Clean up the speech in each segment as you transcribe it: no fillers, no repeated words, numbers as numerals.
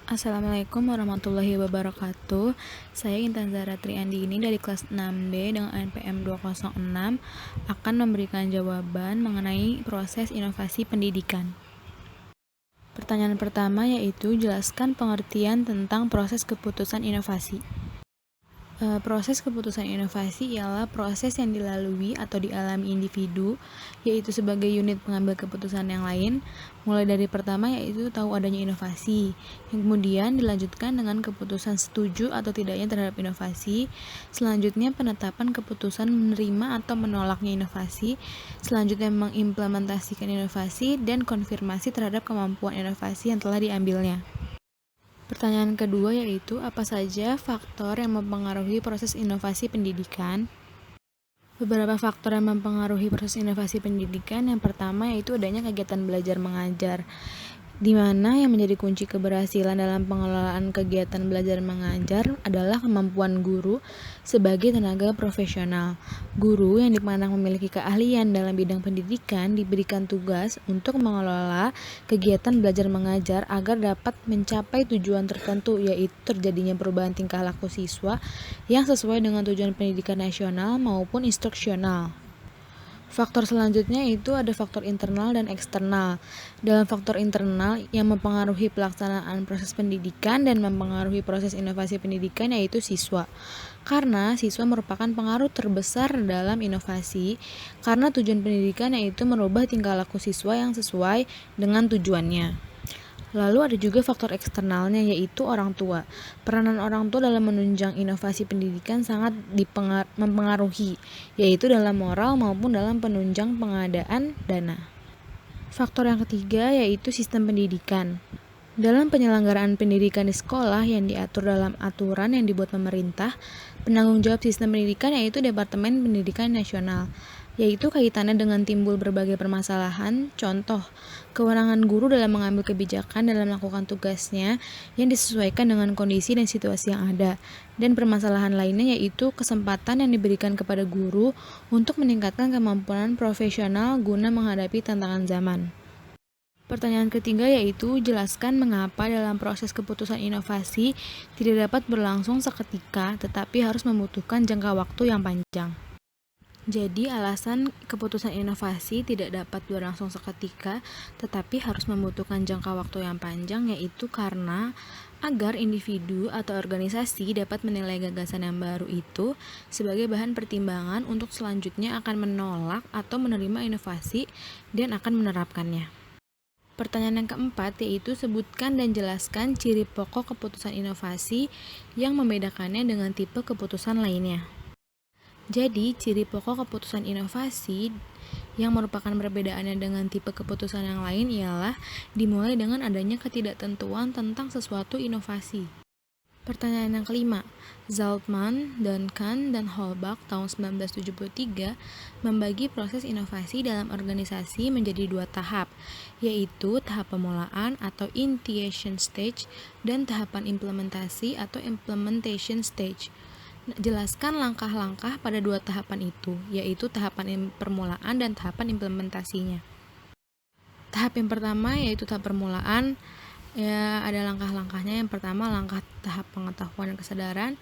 Assalamualaikum warahmatullahi wabarakatuh. Saya Intan Zahra Triandini dari kelas 6B dengan NPM 206 akan memberikan jawaban mengenai proses inovasi pendidikan. Pertanyaan pertama yaitu jelaskan pengertian tentang proses keputusan inovasi. Proses keputusan inovasi ialah proses yang dilalui atau dialami individu, yaitu sebagai unit pengambil keputusan yang lain, mulai dari pertama yaitu tahu adanya inovasi, yang kemudian dilanjutkan dengan keputusan setuju atau tidaknya terhadap inovasi, selanjutnya penetapan keputusan menerima atau menolaknya inovasi, selanjutnya mengimplementasikan inovasi, dan konfirmasi terhadap kemampuan inovasi yang telah diambilnya. Pertanyaan kedua yaitu apa saja faktor yang mempengaruhi proses inovasi pendidikan? Beberapa faktor yang mempengaruhi proses inovasi pendidikan, yang pertama yaitu adanya kegiatan belajar mengajar, di mana yang menjadi kunci keberhasilan dalam pengelolaan kegiatan belajar mengajar adalah kemampuan guru sebagai tenaga profesional. Guru yang dipandang memiliki keahlian dalam bidang pendidikan diberikan tugas untuk mengelola kegiatan belajar mengajar agar dapat mencapai tujuan tertentu, yaitu terjadinya perubahan tingkah laku siswa yang sesuai dengan tujuan pendidikan nasional maupun instruksional. Faktor selanjutnya itu ada faktor internal dan eksternal. Dalam faktor internal yang mempengaruhi pelaksanaan proses pendidikan dan mempengaruhi proses inovasi pendidikan yaitu siswa. Karena siswa merupakan pengaruh terbesar dalam inovasi, karena tujuan pendidikan yaitu merubah tingkah laku siswa yang sesuai dengan tujuannya. Lalu ada juga faktor eksternalnya yaitu orang tua. Peranan orang tua dalam menunjang inovasi pendidikan sangat mempengaruhi, yaitu dalam moral maupun dalam penunjang pengadaan dana. Faktor yang ketiga yaitu sistem pendidikan. Dalam penyelenggaraan pendidikan di sekolah yang diatur dalam aturan yang dibuat pemerintah, penanggung jawab sistem pendidikan yaitu Departemen Pendidikan Nasional, yaitu kaitannya dengan timbul berbagai permasalahan. Contoh, kewenangan guru dalam mengambil kebijakan dalam melakukan tugasnya yang disesuaikan dengan kondisi dan situasi yang ada, dan permasalahan lainnya yaitu kesempatan yang diberikan kepada guru untuk meningkatkan kemampuan profesional guna menghadapi tantangan zaman. Pertanyaan ketiga yaitu jelaskan mengapa dalam proses keputusan inovasi tidak dapat berlangsung seketika tetapi harus membutuhkan jangka waktu yang panjang. Jadi alasan keputusan inovasi tidak dapat berlangsung seketika tetapi harus membutuhkan jangka waktu yang panjang yaitu karena agar individu atau organisasi dapat menilai gagasan yang baru itu sebagai bahan pertimbangan untuk selanjutnya akan menolak atau menerima inovasi dan akan menerapkannya. Pertanyaan yang keempat yaitu sebutkan dan jelaskan ciri pokok keputusan inovasi yang membedakannya dengan tipe keputusan lainnya. Jadi, ciri pokok keputusan inovasi yang merupakan perbedaannya dengan tipe keputusan yang lain ialah dimulai dengan adanya ketidaktentuan tentang sesuatu inovasi. Pertanyaan yang kelima, Zaltman, Duncan, dan Holbach tahun 1973 membagi proses inovasi dalam organisasi menjadi dua tahap, yaitu tahap pemulaan atau initiation stage dan tahapan implementasi atau implementation stage. Jelaskan langkah-langkah pada dua tahapan itu, yaitu tahapan permulaan dan tahapan implementasinya. Tahap yang pertama yaitu tahap permulaan, ya ada langkah-langkahnya. Yang pertama langkah tahap pengetahuan dan kesadaran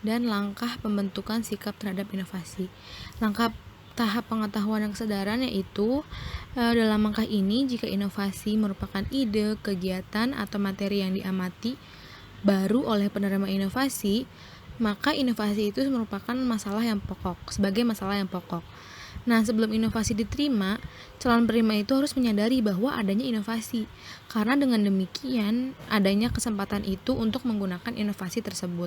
dan langkah pembentukan sikap terhadap inovasi. Langkah tahap pengetahuan dan kesadaran yaitu dalam langkah ini jika inovasi merupakan ide, kegiatan, atau materi yang diamati baru oleh penerima inovasi, maka inovasi itu merupakan masalah yang pokok, sebagai masalah yang pokok. Nah, sebelum inovasi diterima, calon penerima itu harus menyadari bahwa adanya inovasi, karena dengan demikian adanya kesempatan itu untuk menggunakan inovasi tersebut.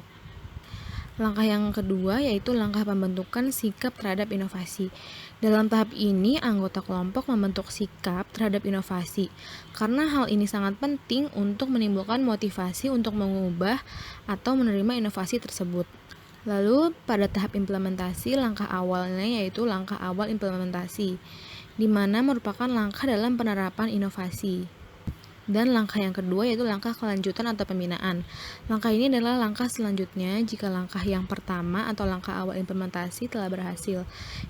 Langkah yang kedua yaitu langkah pembentukan sikap terhadap inovasi. Dalam tahap ini, anggota kelompok membentuk sikap terhadap inovasi, karena hal ini sangat penting untuk menimbulkan motivasi untuk mengubah atau menerima inovasi tersebut. Lalu, pada tahap implementasi, langkah awalnya yaitu langkah awal implementasi, di mana merupakan langkah dalam penerapan inovasi. Dan langkah yang kedua yaitu langkah kelanjutan atau pembinaan. Langkah ini adalah langkah selanjutnya jika langkah yang pertama atau langkah awal implementasi telah berhasil,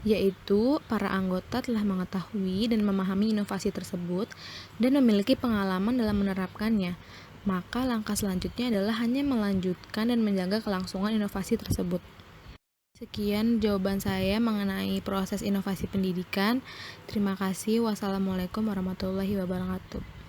yaitu para anggota telah mengetahui dan memahami inovasi tersebut dan memiliki pengalaman dalam menerapkannya. maka langkah selanjutnya adalah hanya melanjutkan dan menjaga kelangsungan inovasi tersebut. Sekian jawaban saya mengenai proses inovasi pendidikan. Terima kasih. Wassalamualaikum warahmatullahi wabarakatuh.